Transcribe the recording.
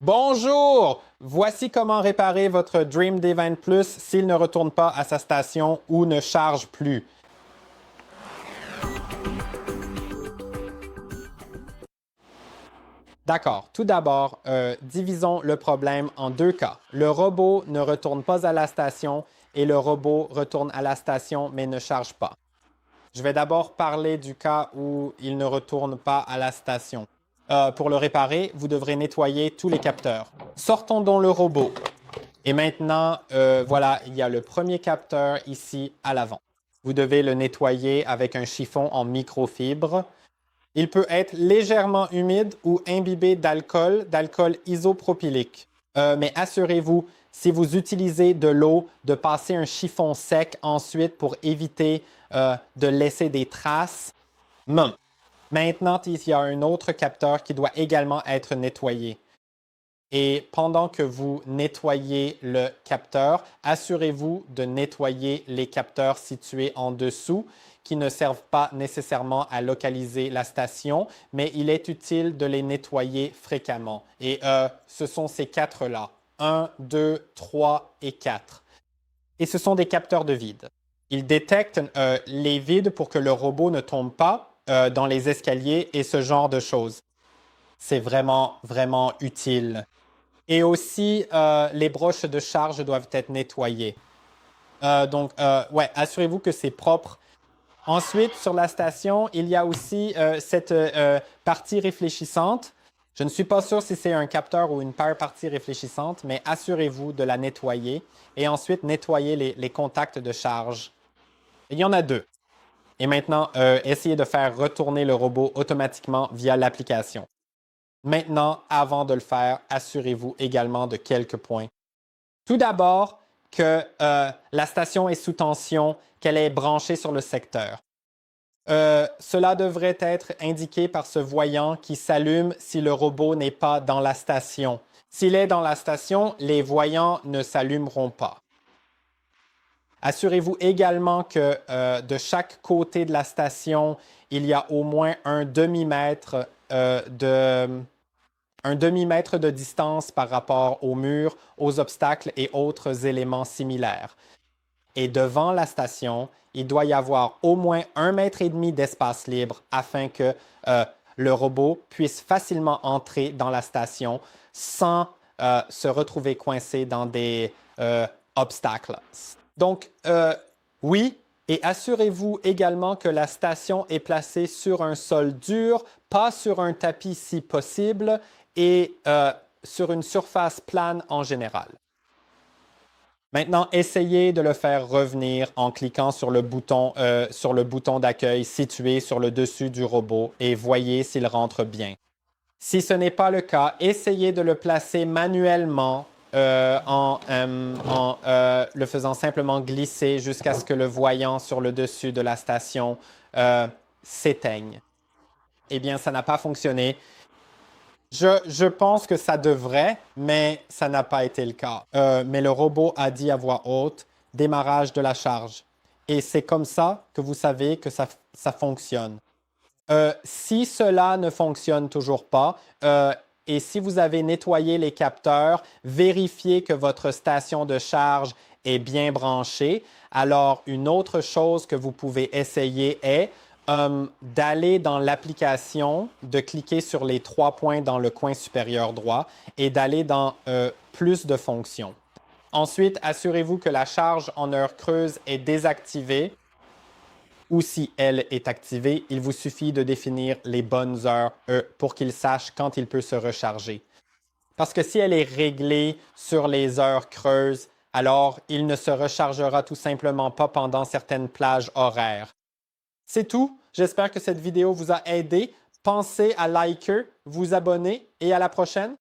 Bonjour! Voici comment réparer votre Dream D20 Plus s'il ne retourne pas à sa station ou ne charge plus. D'accord. Tout d'abord, divisons le problème en deux cas. Le robot ne retourne pas à la station et le robot retourne à la station mais ne charge pas. Je vais d'abord parler du cas où il ne retourne pas à la station. Pour le réparer, vous devrez nettoyer tous les capteurs. Sortons donc le robot. Et maintenant, voilà, il y a le premier capteur ici à l'avant. Vous devez le nettoyer avec un chiffon en microfibre. Il peut être légèrement humide ou imbibé d'alcool isopropylique. Mais assurez-vous, si vous utilisez de l'eau, de passer un chiffon sec ensuite pour éviter de laisser des traces. Maintenant, il y a un autre capteur qui doit également être nettoyé. Et pendant que vous nettoyez le capteur, assurez-vous de nettoyer les capteurs situés en dessous qui ne servent pas nécessairement à localiser la station, mais il est utile de les nettoyer fréquemment. Et ce sont ces quatre-là. 1, 2, 3 et 4. Et ce sont des capteurs de vide. Ils détectent les vides pour que le robot ne tombe pas dans les escaliers et ce genre de choses. C'est vraiment, vraiment utile. Et aussi, les broches de charge doivent être nettoyées. Ouais, assurez-vous que c'est propre. Ensuite, sur la station, il y a aussi cette partie réfléchissante. Je ne suis pas sûr si c'est un capteur ou une paire partie réfléchissante, mais assurez-vous de la nettoyer. Et ensuite, nettoyer les contacts de charge. Il y en a deux. Et maintenant, essayez de faire retourner le robot automatiquement via l'application. Maintenant, avant de le faire, assurez-vous également de quelques points. Tout d'abord, que la station est sous tension, qu'elle est branchée sur le secteur. Cela devrait être indiqué par ce voyant qui s'allume si le robot n'est pas dans la station. S'il est dans la station, les voyants ne s'allumeront pas. Assurez-vous également que de chaque côté de la station, il y a au moins un demi-mètre de distance par rapport au mur, aux obstacles et autres éléments similaires. Et devant la station, il doit y avoir au moins 1,5 m d'espace libre afin que le robot puisse facilement entrer dans la station sans se retrouver coincé dans des obstacles. Donc, oui, et assurez-vous également que la station est placée sur un sol dur, pas sur un tapis si possible, et sur une surface plane en général. Maintenant, essayez de le faire revenir en cliquant sur le bouton d'accueil situé sur le dessus du robot et voyez s'il rentre bien. Si ce n'est pas le cas, essayez de le placer manuellement en le faisant simplement glisser jusqu'à ce que le voyant sur le dessus de la station s'éteigne. Eh bien, ça n'a pas fonctionné. Je pense que ça devrait, mais ça n'a pas été le cas. Mais le robot a dit à voix haute « démarrage de la charge ». Et c'est comme ça que vous savez que ça fonctionne. Si cela ne fonctionne toujours pas, et si vous avez nettoyé les capteurs, vérifiez que votre station de charge est bien branchée. Alors, une autre chose que vous pouvez essayer est d'aller dans l'application, de cliquer sur les 3 points dans le coin supérieur droit et d'aller dans plus de fonctions. Ensuite, assurez-vous que la charge en heure creuse est désactivée ou si elle est activée, il vous suffit de définir les bonnes heures pour qu'il sache quand il peut se recharger. Parce que si elle est réglée sur les heures creuses, alors il ne se rechargera tout simplement pas pendant certaines plages horaires. C'est tout. J'espère que cette vidéo vous a aidé. Pensez à liker, vous abonner et à la prochaine.